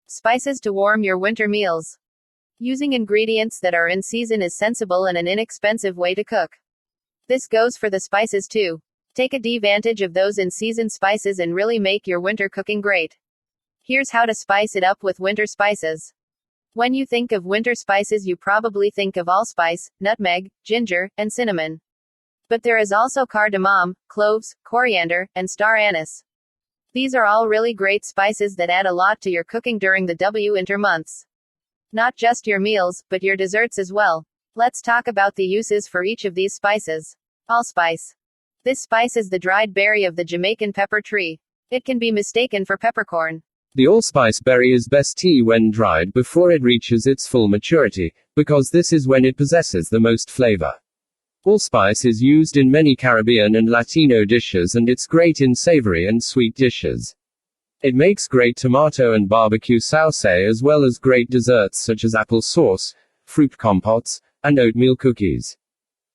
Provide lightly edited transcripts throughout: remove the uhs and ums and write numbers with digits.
Spices to warm your winter meals. Using ingredients that are in season is sensible and an inexpensive way to cook. This goes for the spices too. Take advantage of those in season spices and really make your winter cooking great. Here's how to spice it up with winter spices. When you think of winter spices, you probably think of allspice, nutmeg, ginger, and cinnamon. But there is also cardamom, cloves, coriander, and star anise. These are all really great spices that add a lot to your cooking during the winter months. Not just your meals, but your desserts as well. Let's talk about the uses for each of these spices. Allspice. This spice is the dried berry of the Jamaican pepper tree. It can be mistaken for peppercorn. The allspice berry is best tea when dried before it reaches its full maturity, because this is when it possesses the most flavor. Allspice is used in many Caribbean and Latino dishes, and it's great in savory and sweet dishes. It makes great tomato and barbecue sauce, as well as great desserts such as apple sauce, fruit compotes, and oatmeal cookies.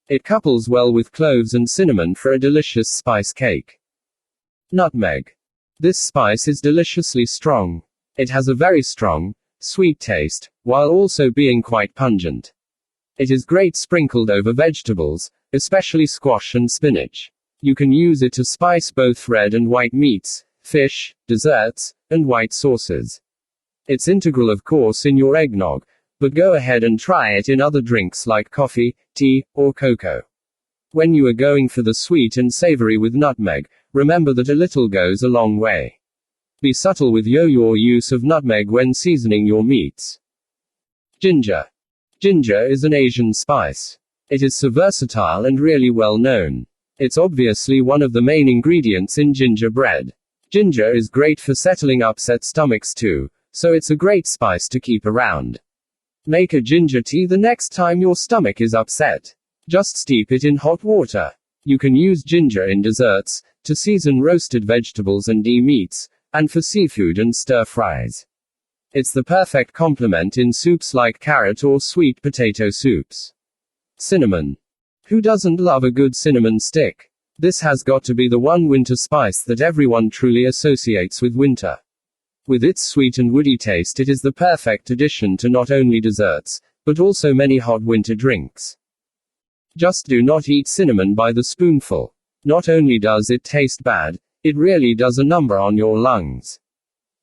It couples well with cloves and cinnamon for a delicious spice cake. Nutmeg. This spice is deliciously strong. It has a very strong, sweet taste, while also being quite pungent. It is great sprinkled over vegetables, especially squash and spinach. You can use it to spice both red and white meats, fish, desserts, and white sauces. It's integral, of course, in your eggnog, but go ahead and try it in other drinks like coffee, tea, or cocoa. When you are going for the sweet and savory with nutmeg, remember that a little goes a long way. Be subtle with your use of nutmeg when seasoning your meats. Ginger. Ginger is an Asian spice. It is so versatile and really well known. It's obviously one of the main ingredients in gingerbread. Ginger is great for settling upset stomachs too, so it's a great spice to keep around. Make a ginger tea the next time your stomach is upset. Just steep it in hot water. You can use ginger in desserts, to season roasted vegetables and meats, and for seafood and stir fries. It's the perfect complement in soups like carrot or sweet potato soups. Cinnamon. Who doesn't love a good cinnamon stick? This has got to be the one winter spice that everyone truly associates with winter. With its sweet and woody taste, it is the perfect addition to not only desserts, but also many hot winter drinks. Just do not eat cinnamon by the spoonful. Not only does it taste bad, it really does a number on your lungs.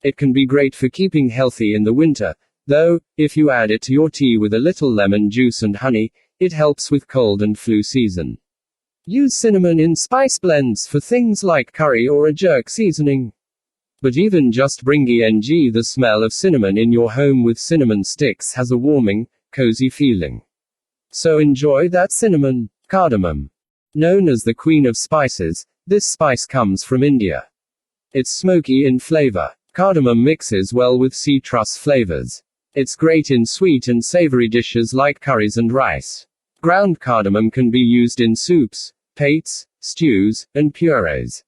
It can be great for keeping healthy in the winter, though, if you add it to your tea with a little lemon juice and honey, it helps with cold and flu season. Use cinnamon in spice blends for things like curry or a jerk seasoning. But even just bringing the smell of cinnamon in your home with cinnamon sticks has a warming, cozy feeling. So enjoy that cinnamon. Cardamom. Known as the queen of spices, this spice comes from India. It's smoky in flavor. Cardamom mixes well with citrus flavors. It's great in sweet and savory dishes like curries and rice. Ground cardamom can be used in soups, pates, stews, and purees.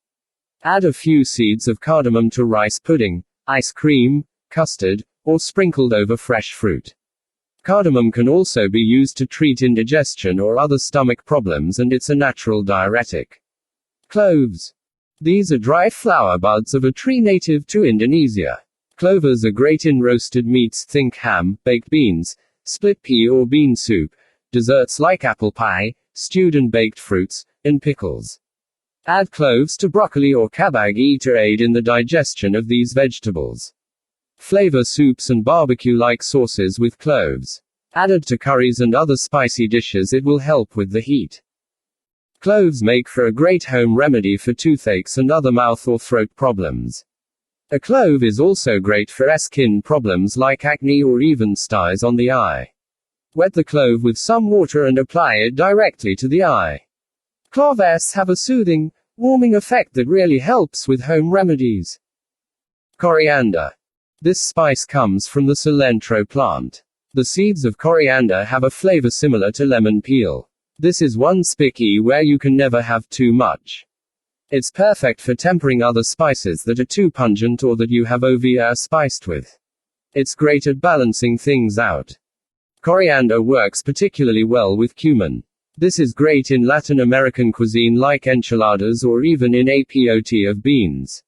Add a few seeds of cardamom to rice pudding, ice cream, custard, or sprinkled over fresh fruit. Cardamom can also be used to treat indigestion or other stomach problems, and it's a natural diuretic. Cloves. These are dry flower buds of a tree native to Indonesia. Clovers are great in roasted meats, think ham, baked beans, split pea or bean soup, desserts like apple pie, stewed and baked fruits, and pickles. Add cloves to broccoli or kabagi to aid in the digestion of these vegetables. Flavor soups and barbecue-like sauces with cloves. Added to curries and other spicy dishes, it will help with the heat. Cloves make for a great home remedy for toothaches and other mouth or throat problems. A clove is also great for skin problems like acne or even stars on the eye. Wet the clove with some water and apply it directly to the eye. Cloves have a soothing, warming effect that really helps with home remedies. Coriander. This spice comes from the cilantro plant. The seeds of coriander have a flavor similar to lemon peel. This is one spiky where you can never have too much. It's perfect for tempering other spices that are too pungent or that you have over spiced with. It's great at balancing things out. Coriander works particularly well with cumin. This is great in Latin American cuisine like enchiladas or even in a pot of beans.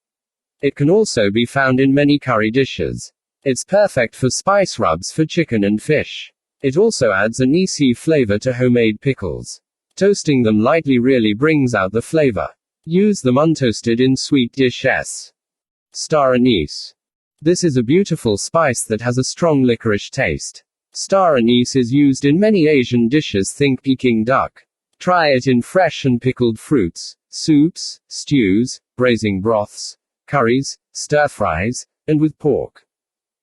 It can also be found in many curry dishes. It's perfect for spice rubs for chicken and fish. It also adds a anise flavor to homemade pickles. Toasting them lightly really brings out the flavor. Use them untoasted in sweet dishes. Star anise. This is a beautiful spice that has a strong licorice taste. Star anise is used in many Asian dishes, think Peking duck. Try it in fresh and pickled fruits, soups, stews, braising broths, curries, stir-fries, and with pork.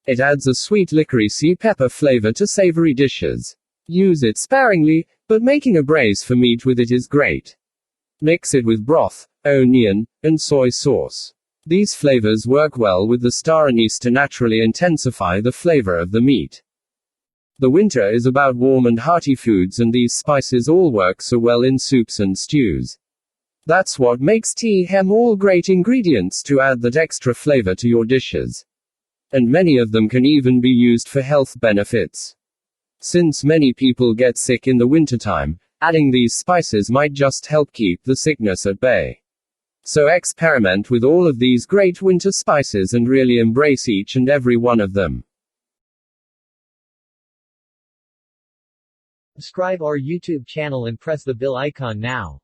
It adds a sweet licoricey pepper flavor to savory dishes. Use it sparingly, but making a braise for meat with it is great. Mix it with broth, onion, and soy sauce. These flavors work well with the star anise to naturally intensify the flavor of the meat. The winter is about warm and hearty foods, and these spices all work so well in soups and stews. That's what makes tea hem all great ingredients to add that extra flavor to your dishes. And many of them can even be used for health benefits. Since many people get sick in the wintertime, adding these spices might just help keep the sickness at bay. So experiment with all of these great winter spices and really embrace each and every one of them. Subscribe our YouTube channel and press the bell icon now.